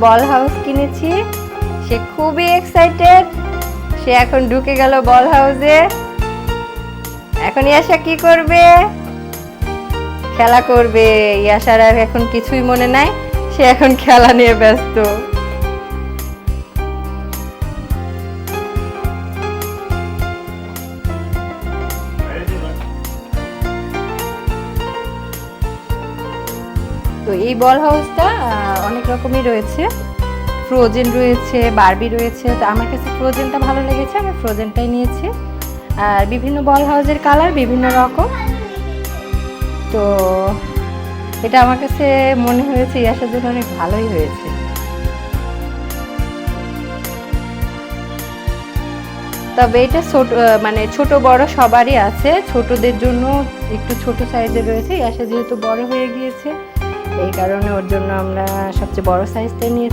বল house কিনেছি, সে খুবই excited. সে এখন ঢুকে গেল বল হাউসে। এখন ইয়াশা কি করবে? খেলা করবে। ইয়াশার আর এখন কিছুই মনে নাই, সে এখন খেলা নিয়ে ব্যস্ত। তো এই বল হাউসটা অনেক রকমই রয়েছে, ফ্রোজেন রয়েছে, বারবি রয়েছে। তো আমার কাছে ফ্রোজেনটা ভালো লেগেছে, আমি ফ্রোজেনটাই নিয়েছি। আর বিভিন্ন বল হাউসের কালার বিভিন্ন রকম। তো এটা আমার কাছে মনে হয়েছে ইয়াসার জন্য অনেক ভালোই হয়েছে। তবে এটা ছোট, মানে ছোট বড় সবারই আছে। ছোটদের জন্য একটু ছোট সাইজের রয়েছে, ইয়াসা যেহেতু বড় হয়ে গিয়েছে এই কারণে ওর জন্য আমরা সবচেয়ে বড় সাইজটাই নিয়েছি।